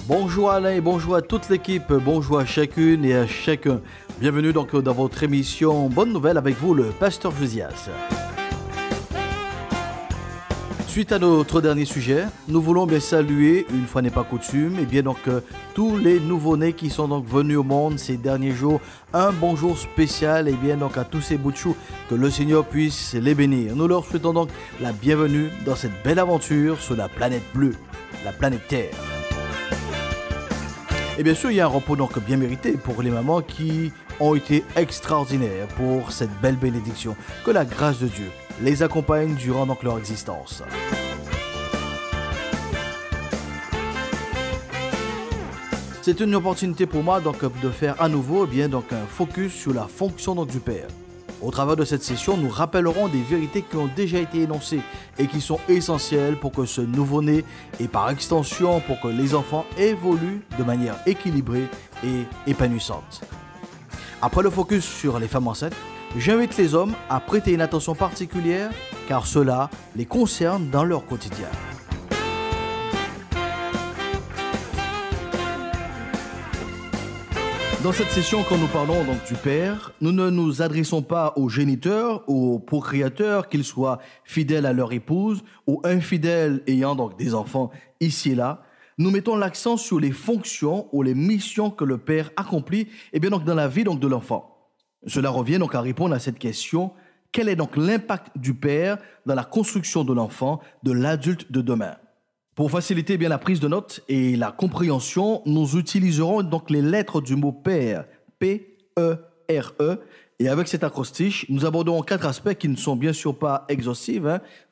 Bonjour Alain et bonjour à toute l'équipe, bonjour à chacune et à chacun. Bienvenue donc dans votre émission Bonne Nouvelle avec vous, le pasteur Josias. Suite à notre dernier sujet, nous voulons bien saluer, une fois n'est pas coutume, et bien donc tous les nouveau-nés qui sont donc venus au monde ces derniers jours. Un bonjour spécial et bien donc à tous ces bouts de chou, que le Seigneur puisse les bénir. Nous leur souhaitons donc la bienvenue dans cette belle aventure sur la planète bleue, la planète Terre. Et bien sûr, il y a un repos donc bien mérité pour les mamans qui ont été extraordinaires pour cette belle bénédiction. Que la grâce de Dieu les accompagne durant donc leur existence. C'est une opportunité pour moi donc de faire à nouveau donc un focus sur la fonction donc du Père. Au travers de cette session, nous rappellerons des vérités qui ont déjà été énoncées et qui sont essentielles pour que ce nouveau-né et par extension pour que les enfants évoluent de manière équilibrée et épanouissante. Après le focus sur les femmes enceintes, j'invite les hommes à prêter une attention particulière car cela les concerne dans leur quotidien. Dans cette session, quand nous parlons donc du Père, nous ne nous adressons pas aux géniteurs ou aux procréateurs, qu'ils soient fidèles à leur épouse ou infidèles ayant donc des enfants ici et là. Nous mettons l'accent sur les fonctions ou les missions que le Père accomplit et bien donc dans la vie donc de l'enfant. Cela revient donc à répondre à cette question: quel est donc l'impact du Père dans la construction de l'enfant, de l'adulte de demain? Pour faciliter bien la prise de notes et la compréhension, nous utiliserons donc les lettres du mot Père, P-E-R-E, et avec cet acrostiche, nous aborderons 4 aspects qui ne sont bien sûr pas exhaustifs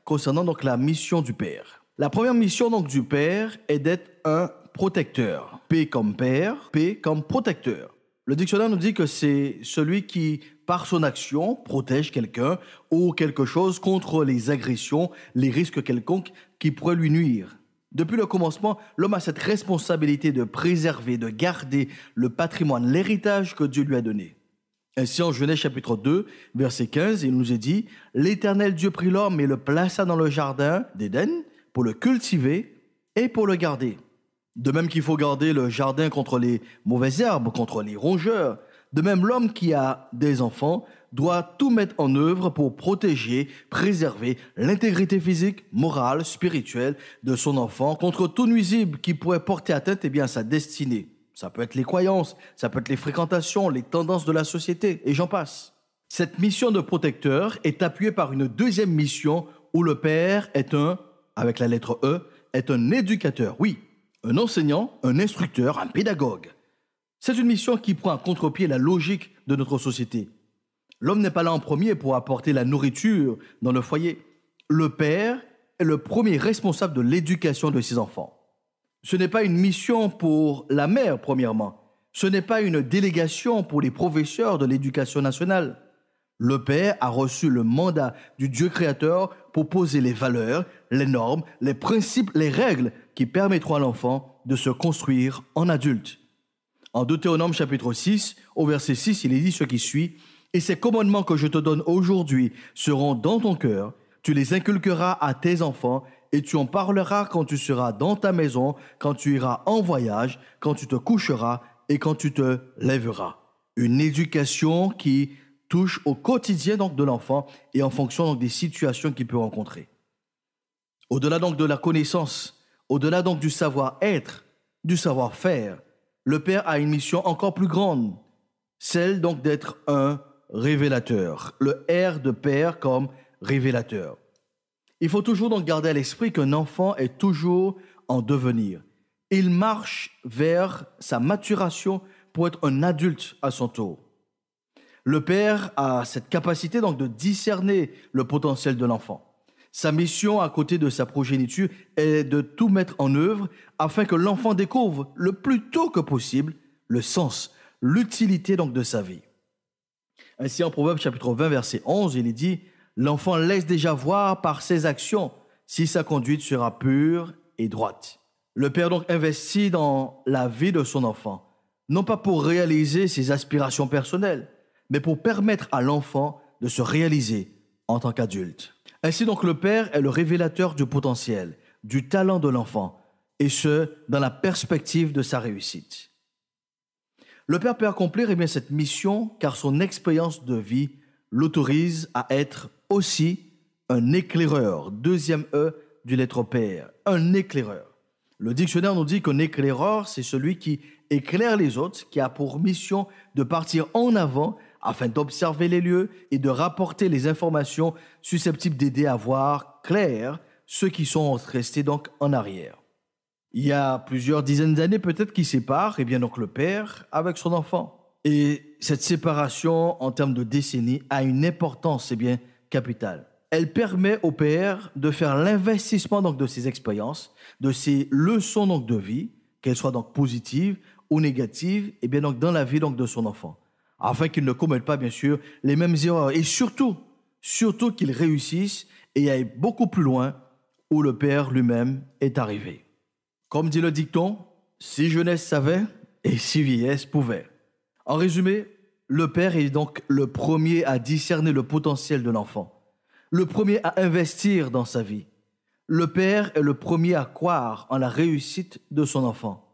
concernant donc la mission du Père. La première mission donc du Père est d'être un protecteur. P comme Père, P comme protecteur. Le dictionnaire nous dit que c'est celui qui, par son action, protège quelqu'un ou quelque chose contre les agressions, les risques quelconques qui pourraient lui nuire. Depuis le commencement, l'homme a cette responsabilité de préserver, de garder le patrimoine, l'héritage que Dieu lui a donné. Ainsi, en Genèse chapitre 2, verset 15, il nous est dit « L'Éternel Dieu prit l'homme et le plaça dans le jardin d'Éden pour le cultiver et pour le garder. » De même qu'il faut garder le jardin contre les mauvaises herbes, contre les rongeurs, de même l'homme qui a des enfants doit tout mettre en œuvre pour protéger, préserver l'intégrité physique, morale, spirituelle de son enfant contre tout nuisible qui pourrait porter atteinte à sa destinée. Ça peut être les croyances, ça peut être les fréquentations, les tendances de la société, et j'en passe. Cette mission de protecteur est appuyée par une deuxième mission où le Père est avec la lettre E, est un éducateur, oui, un enseignant, un instructeur, un pédagogue. C'est une mission qui prend à contre-pied la logique de notre société. L'homme n'est pas là en premier pour apporter la nourriture dans le foyer. Le Père est le premier responsable de l'éducation de ses enfants. Ce n'est pas une mission pour la mère, premièrement. Ce n'est pas une délégation pour les professeurs de l'éducation nationale. Le Père a reçu le mandat du Dieu créateur pour poser les valeurs, les normes, les principes, les règles qui permettront à l'enfant de se construire en adulte. En Deutéronome chapitre 6, au verset 6, il est dit ce qui suit: « Et ces commandements que je te donne aujourd'hui seront dans ton cœur, tu les inculqueras à tes enfants, et tu en parleras quand tu seras dans ta maison, quand tu iras en voyage, quand tu te coucheras et quand tu te lèveras. » Une éducation qui touche au quotidien donc de l'enfant et en fonction donc des situations qu'il peut rencontrer. Au-delà donc de la connaissance, au-delà donc du savoir-être, du savoir-faire, le Père a une mission encore plus grande, celle donc d'être un révélateur. Le R de Père comme révélateur. Il faut toujours donc garder à l'esprit qu'un enfant est toujours en devenir. Il marche vers sa maturation pour être un adulte à son tour. Le Père a cette capacité donc de discerner le potentiel de l'enfant. Sa mission à côté de sa progéniture est de tout mettre en œuvre afin que l'enfant découvre le plus tôt que possible le sens, l'utilité donc de sa vie. Ainsi en Proverbes chapitre 20 verset 11, il est dit « L'enfant laisse déjà voir par ses actions si sa conduite sera pure et droite. » Le Père donc investit dans la vie de son enfant. non pas pour réaliser ses aspirations personnelles, mais pour permettre à l'enfant de se réaliser en tant qu'adulte. Ainsi donc, le père est le révélateur du potentiel, du talent de l'enfant, et ce, dans la perspective de sa réussite. Le père peut accomplir cette mission car son expérience de vie l'autorise à être aussi un éclaireur. Deuxième E du lettre père, un éclaireur. Le dictionnaire nous dit qu'un éclaireur, c'est celui qui éclaire les autres, qui a pour mission de partir en avant afin d'observer les lieux et de rapporter les informations susceptibles d'aider à voir clair ceux qui sont restés donc en arrière. Il y a plusieurs dizaines d'années peut-être qui séparent donc le père avec son enfant. Et cette séparation en termes de décennies a une importance capitale. Elle permet au père de faire l'investissement donc de ses expériences, de ses leçons donc de vie, qu'elles soient donc positives ou négatives, donc dans la vie donc de son enfant, afin qu'il ne commette pas bien sûr les mêmes erreurs et surtout qu'il réussisse et aille beaucoup plus loin où le père lui-même est arrivé. Comme dit le dicton, si jeunesse savait et si vieillesse pouvait. En résumé, le père est donc le premier à discerner le potentiel de l'enfant, le premier à investir dans sa vie. Le père est le premier à croire en la réussite de son enfant.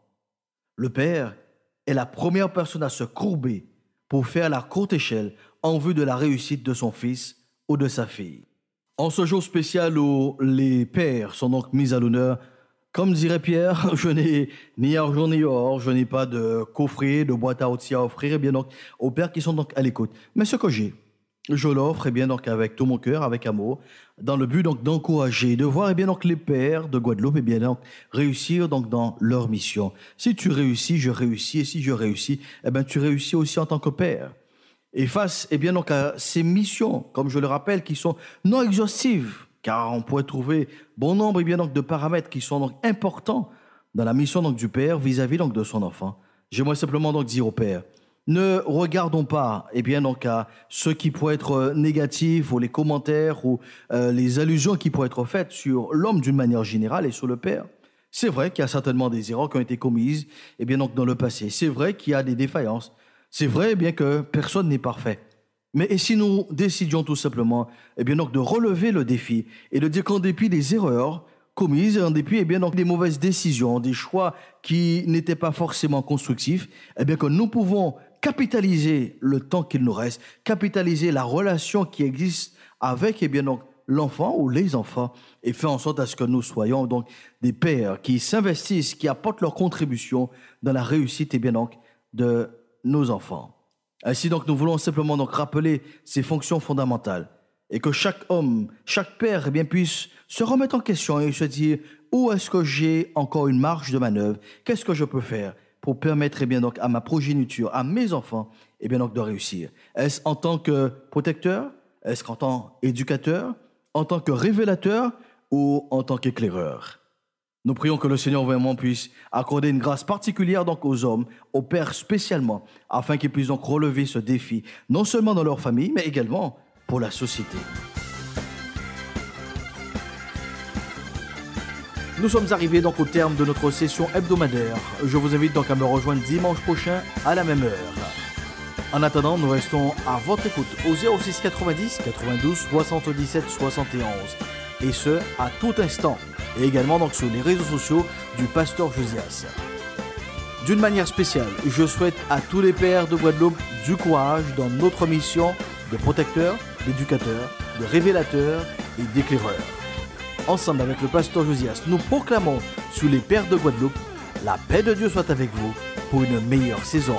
Le père est la première personne à se courber pour faire la courte échelle en vue de la réussite de son fils ou de sa fille. En ce jour spécial où les pères sont donc mis à l'honneur, comme dirait Pierre, je n'ai ni argent ni or, je n'ai pas de coffret, de boîte à outils à offrir, donc aux pères qui sont donc à l'écoute. Mais ce que j'ai, je l'offre donc avec tout mon cœur, avec amour, dans le but donc d'encourager, de voir donc les pères de Guadeloupe donc réussir donc dans leur mission. Si tu réussis, je réussis, et si je réussis, tu réussis aussi en tant que père. Et face donc à ces missions, comme je le rappelle, qui sont non exhaustives, car on pourrait trouver bon nombre donc de paramètres qui sont donc importants dans la mission donc du père vis-à-vis donc de son enfant. J'aimerais simplement donc dire au père, ne regardons pas donc à ce qui pourrait être négatif ou les commentaires ou les allusions qui pourraient être faites sur l'homme d'une manière générale et sur le père. C'est vrai qu'il y a certainement des erreurs qui ont été commises donc dans le passé. C'est vrai qu'il y a des défaillances. C'est vrai que personne n'est parfait. Mais et si nous décidions tout simplement donc de relever le défi et de dire qu'en dépit des erreurs commises, en dépit donc des mauvaises décisions, des choix qui n'étaient pas forcément constructifs, que nous pouvons capitaliser le temps qu'il nous reste, capitaliser la relation qui existe avec donc l'enfant ou les enfants et faire en sorte à ce que nous soyons donc des pères qui s'investissent, qui apportent leur contribution dans la réussite donc de nos enfants. Ainsi donc, nous voulons simplement donc rappeler ces fonctions fondamentales et que chaque homme, chaque père puisse se remettre en question et se dire où est-ce que j'ai encore une marge de manœuvre, qu'est-ce que je peux faire pour permettre donc à ma progéniture, à mes enfants donc de réussir. Est-ce en tant que protecteur, est-ce qu'en tant qu'éducateur, en tant que révélateur ou en tant qu'éclaireur? Nous prions que le Seigneur vraiment puisse accorder une grâce particulière donc aux hommes, aux pères spécialement, afin qu'ils puissent donc relever ce défi, non seulement dans leur famille, mais également pour la société. Nous sommes arrivés donc au terme de notre session hebdomadaire. Je vous invite donc à me rejoindre dimanche prochain à la même heure. En attendant, nous restons à votre écoute au 06 90 92 77 71 et ce à tout instant. Et également donc sur les réseaux sociaux du pasteur Josias. D'une manière spéciale, je souhaite à tous les pères de Guadeloupe du courage dans notre mission de protecteur, d'éducateur, de révélateur et d'éclaireur. Ensemble avec le pasteur Josias, nous proclamons sur les pères de Guadeloupe, la paix de Dieu soit avec vous pour une meilleure saison.